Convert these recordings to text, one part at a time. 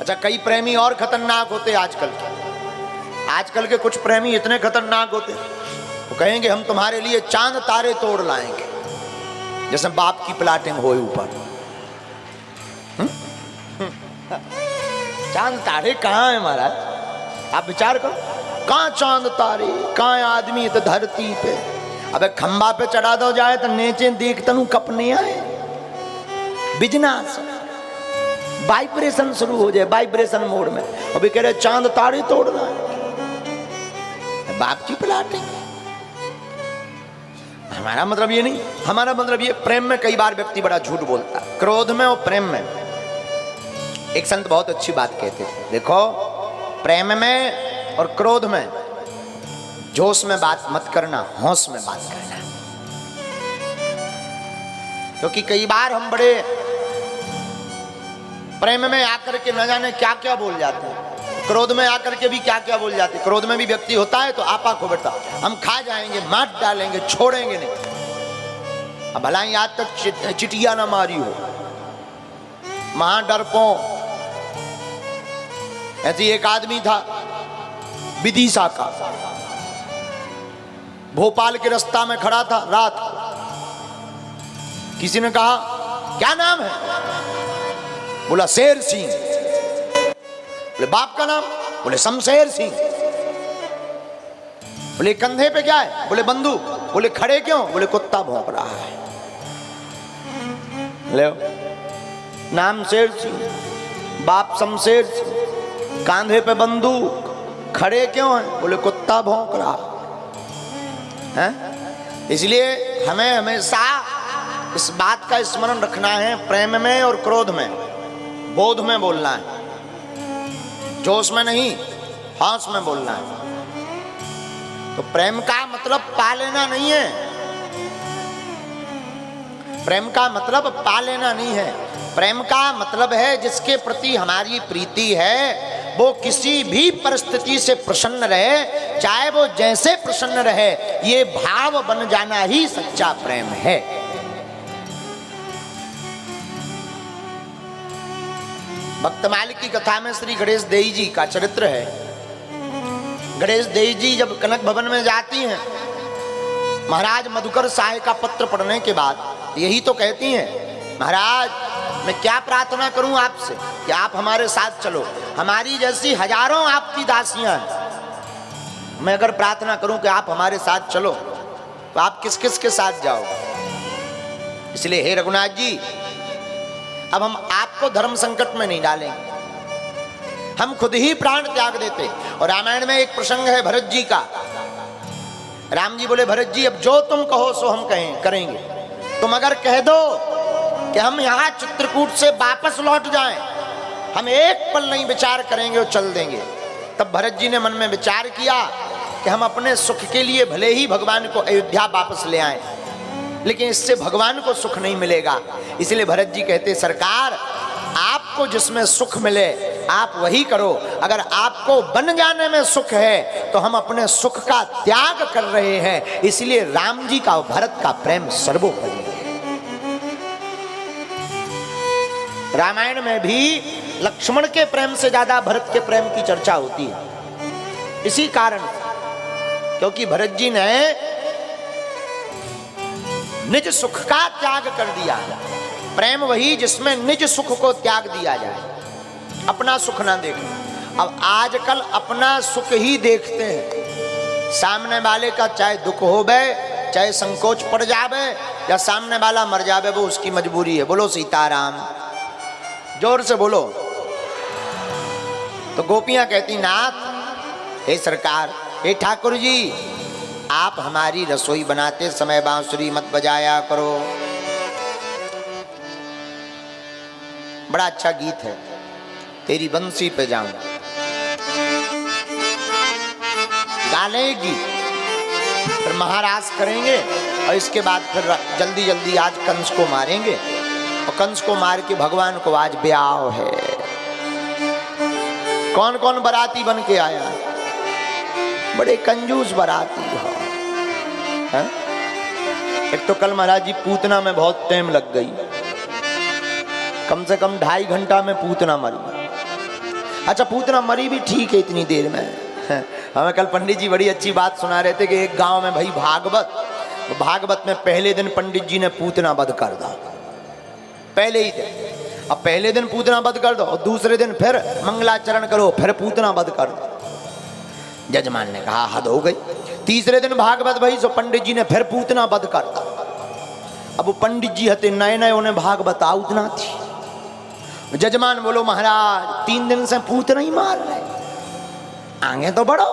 अच्छा, कई प्रेमी और खतरनाक होते आजकल के। आजकल के कुछ प्रेमी इतने खतरनाक होते, वो कहेंगे हम तुम्हारे लिए चांद तारे तोड़ लाएंगे, जैसे बाप की प्लाटिंग हो ऊपर। चांद तारे कहाँ है महाराज? आप विचार करो, कहाँ चांद तारे, कहाँ आदमी तो धरती पे। अबे खंबा पे चढ़ा दो जाए तो नीचे देख तनु कपने आए, बिजनेस वाइब्रेशन शुरू हो जाए, वाइब्रेशन मोड में। अभी कह रहे चांद तारे तोड़ना है, बाप की प्लाटिंग। हमारा मतलब ये नहीं, हमारा मतलब ये प्रेम में कई बार व्यक्ति बड़ा झूठ बोलता, क्रोध में और प्रेम में। एक संत बहुत अच्छी बात कहते थे, देखो प्रेम में और क्रोध में जोश में बात मत करना, होश में बात करना। क्योंकि कई बार हम बड़े प्रेम में आकर के न जाने क्या क्या बोल जाते हैं, क्रोध में आकर के भी क्या क्या बोल जाते हैं। क्रोध में भी व्यक्ति होता है तो आपा को बेटा हम खा जाएंगे, मार डालेंगे, छोड़ेंगे नहीं। अब भला ही आज तक चिटिया ना मारी हो, महा डरपो। ऐसे एक आदमी था विदिशा का, भोपाल के रास्ता में खड़ा था रात। किसी ने कहा क्या नाम है? बोला शेर सिंह। बोले बाप का नाम? बोले शमशेर सिंह। बोले कंधे पे क्या है? बोले बंदूक। बोले खड़े क्यों? बोले कुत्ता भौंक रहा है। ले नाम शेर सिंह, बाप शमशेर सिंह, कांधे पे बंदूक, खड़े क्यों है? बोले कुत्ता भौंक रहा है। इसलिए हमें हमेशा इस बात का स्मरण रखना है, प्रेम में और क्रोध में, बोध में बोलना है, जोश में नहीं, होश में बोलना है। तो प्रेम का मतलब पा लेना नहीं है, प्रेम का मतलब पा लेना नहीं है। प्रेम का मतलब है जिसके प्रति हमारी प्रीति है वो किसी भी परिस्थिति से प्रसन्न रहे, चाहे वो जैसे प्रसन्न रहे, ये भाव बन जाना ही सच्चा प्रेम है। भक्तमाल की कथा में श्री गणेश देवी जी का चरित्र है। गणेश देवी जी जब कनक भवन में जाती हैं, महाराज मधुकर साय का पत्र पढ़ने के बाद यही तो कहती हैं, महाराज मैं क्या प्रार्थना करूं आपसे कि आप हमारे साथ चलो, हमारी जैसी हजारों आपकी दासियां हैं। मैं अगर प्रार्थना करूं कि आप हमारे साथ चलो तो आप किस किस के साथ जाओगे? इसलिए हे रघुनाथ जी, अब हम आपको धर्म संकट में नहीं डालेंगे, हम खुद ही प्राण त्याग देते। और रामायण में एक प्रसंग है भरत जी का। राम जी बोले भरत जी अब जो तुम कहो सो हम करेंगे, तुम अगर कह दो कि हम यहाँ चित्रकूट से वापस लौट जाएं, हम एक पल नहीं विचार करेंगे और चल देंगे। तब भरत जी ने मन में विचार किया कि हम अपने सुख के लिए भले ही भगवान को अयोध्या वापस ले आए, लेकिन इससे भगवान को सुख नहीं मिलेगा। इसलिए भरत जी कहते सरकार आपको जिसमें सुख मिले आप वही करो, अगर आपको बन जाने में सुख है तो हम अपने सुख का त्याग कर रहे हैं। इसलिए राम जी का भरत का प्रेम सर्वोपरि है। रामायण में भी लक्ष्मण के प्रेम से ज्यादा भरत के प्रेम की चर्चा होती है, इसी कारण क्योंकि भरत जी ने निज सुख का त्याग कर दिया। प्रेम वही जिसमें निज सुख को त्याग दिया जाए, अपना सुख ना देखना। अब आजकल अपना सुख ही देखते हैं, सामने वाले का चाहे दुख होवे, चाहे संकोच पड़ जावे या सामने वाला मर जावे, वो उसकी मजबूरी है। बोलो सीताराम, जोर से बोलो। तो गोपियां कहती नाथ हे सरकार, हे ठाकुर जी, आप हमारी रसोई बनाते समय बांसुरी मत बजाया करो। बड़ा अच्छा गीत है, तेरी बंसी पे जाऊं, गा लेगी, फिर महाराज करेंगे और इसके बाद फिर जल्दी जल्दी आज कंस को मारेंगे और कंस को मार के भगवान को आज ब्याह है। कौन कौन बराती बन के आया? बड़े कंजूस बराती हो। एक तो कल महाराज जी पूतना में बहुत टाइम लग गई, कम से कम 2.5 घंटा में पूतना मरी। अच्छा पूतना मरी भी ठीक है इतनी देर में। हमें कल पंडित जी बड़ी अच्छी बात सुना रहे थे कि एक गांव में भाई भागवत में पहले दिन पंडित जी ने पूतना वध कर दो, पहले ही दिन। अब पहले दिन पूतना वध कर दो और दूसरे दिन फिर मंगलाचरण करो, फिर पूतना वध कर दो। जजमान ने कहा हद हो गई। तीसरे दिन भागवत भाई सो पंडित जी ने फिर पूतना वध कर दो। अब वो पंडित जी हते नए नए उन्हें भागवत आउत ना थी। जजमान बोलो महाराज 3 दिन से पूतना ही मार रहे, आगे तो बढ़ो।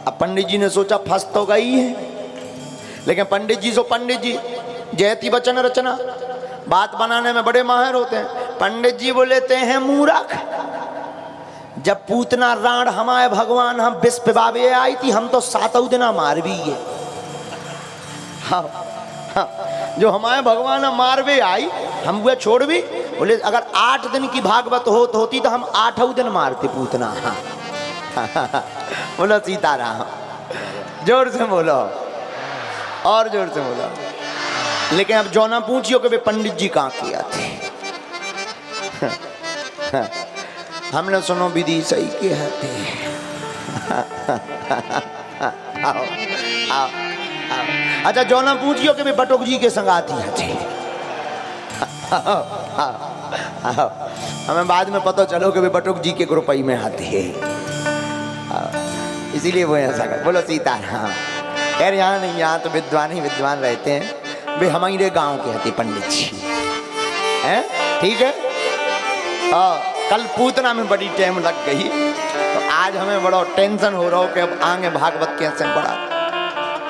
अब पंडित जी ने सोचा फंस तो गई है, लेकिन पंडित जी जयति वचन रचना बात बनाने में बड़े माहिर होते हैं। पंडित जी बोलेते हैं मूर्ख, जब पूतना राण हमारे भगवान हम विश्व बाबे आई थी, हम तो 7 दिना मार भी है। हाँ, हाँ, जो हमारे भगवान मारवे आई हम वह छोड़ भी। बोले अगर 8 दिन की भागवत होती तो हम 8 दिन मारते पूतना। हाँ बोलो सीताराम, जोर से बोलो और जोर से बोलो। लेकिन अब जो ना पूछियो कि वे पंडित जी कहाँ किया थे। हमने सुनो विधि सही किया थे। आओ आओ आओ। अच्छा जो ना पूछियो कि वे बटुक जी के संगाती थे। हमें बाद में पता चलो कि वे बटुक जी के ग्रुपई में आते हैं, इसीलिए वो ऐसा कर। बोलो सीताराम। खैर यहाँ नहीं, यहाँ तो विद्वान ही विद्वान रहते हैं। वे हमारे गांव के हते पंडित जी हैं, ठीक है। कल पूतना में बड़ी टाइम लग गई, तो आज हमें बड़ा टेंशन हो रहा हो कि अब आगे भागवत कैसे बढ़ा।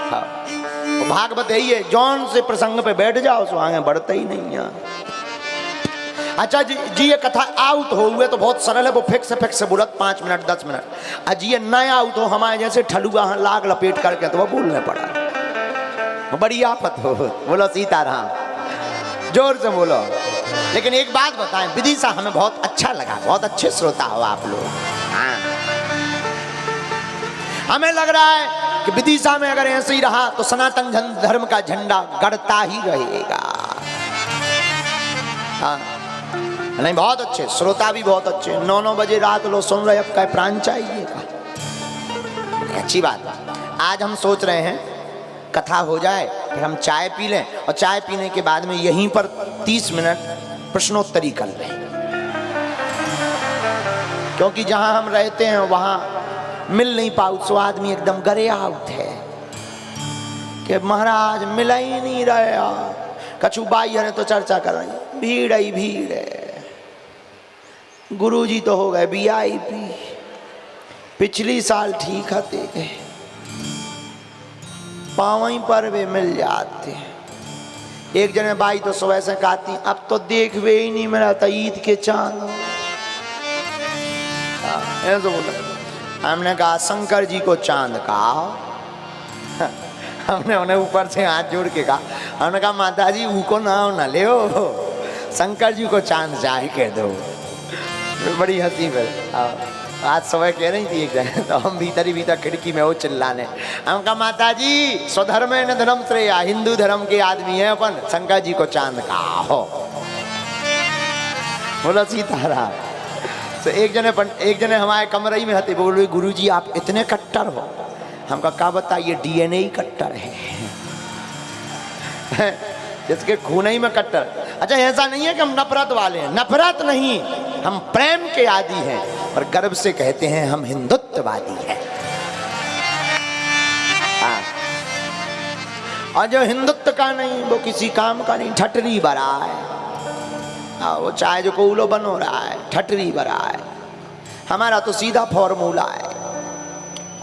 हाँ तो भागवत यही है, जौन से प्रसंग पे बैठ जाओ सो आगे बढ़ते ही नहीं यहाँ। अच्छा जी ये कथा आउट हो हुए तो बहुत सरल है, वो फिक्स बोलत 5 मिनट 10 मिनट। अजी ये नया आउट हो हमारे जैसे ठलुआ लाग लपेट करके तो वो बोलने पड़ा, बड़ी आफत हो। बोलो सीताराम, जोर से बोलो। लेकिन एक बात बताएं, विदिशा हमें बहुत अच्छा लगा, बहुत अच्छे श्रोता हो आप लोग। हाँ हमें लग रहा है कि विदिशा में अगर ऐसे ही रहा तो सनातन धर्म का झंडा गड़ता ही रहेगा। हाँ नहीं, बहुत अच्छे श्रोता भी बहुत अच्छे। 9 बजे रात लोग सुन रहे, अब क्या प्राण चाहिएगा। अच्छी बात है। आज हम सोच रहे हैं कथा हो जाए फिर हम चाय पी लें, और चाय पीने के बाद में यहीं पर 30 मिनट प्रश्नोत्तरी कर लें, क्योंकि जहां हम रहते हैं वहां मिल नहीं पाऊ। सो आदमी एकदम गरे आउट है कि महाराज मिला ही नहीं रहा। कछु बाई है तो चर्चा कर रही, भीड़ ही भीड़ है। गुरुजी तो हो गए VIP, पिछली साल ठीक है, पावई पर वे मिल जाते। एक जने बाई तो सुबह से कहती अब तो देख वे ही नहीं मिला था ईद के चांद। ऐसे बोला। हमने कहा शंकर जी को चांद कहा। हमने उन्हें ऊपर से हाथ जोड़ के कहा, हमने कहा माता जी उनको ना ले शंकर जी को चांद जाए कह दो। बड़ी हंसी पर आज सुबह कह रही थी एक जगह, तो हम भीतर खिड़की में वो चिल्लाने। हम कहा माता जी स्वधर्म न धर्म श्रेया, हिंदू धर्म के आदमी है अपन, शंकर जी को चांद कहा हो। बोला सीताराम। तो एक जने हमारे कमरे में हते, बोले गुरुजी आप इतने कट्टर हो। हमका क्या बताइए, DNA ही कट्टर है, जिसके खून ही में कट्टर। अच्छा ऐसा नहीं है कि हम नफरत वाले हैं, नफरत नहीं, हम प्रेम के आदी हैं, और गर्व से कहते हैं हम हिंदुत्ववादी हैं। हाँ। और जो हिंदुत्व का नहीं वो किसी काम का नहीं, ठटरी बरा है। हाँ, वो चाहे जो कोउलो बनो रहा है, ठटरी बरा है। हमारा तो सीधा फॉर्मूला है,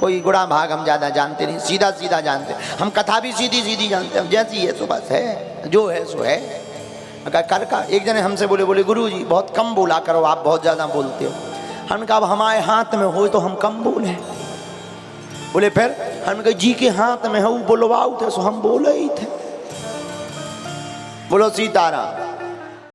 कोई गुणा भाग हम ज़्यादा जानते नहीं, सीधा सीधा जानते। हम कथा भी सीधी सीधी जानते हैं, जैसी है तो बस है, जो है सो है। कर का एक जने हमसे बोले गुरुजी बहुत कम बोला करो, आप बहुत ज़्यादा बोलते हो। हमने कहा अब हमारे हाथ में हो तो हम कम बोले। बोले फिर हमने कहा जी के हाथ में है वो बोलवाओ थे, सो हम बोले ही थे। बोलो सीताराम।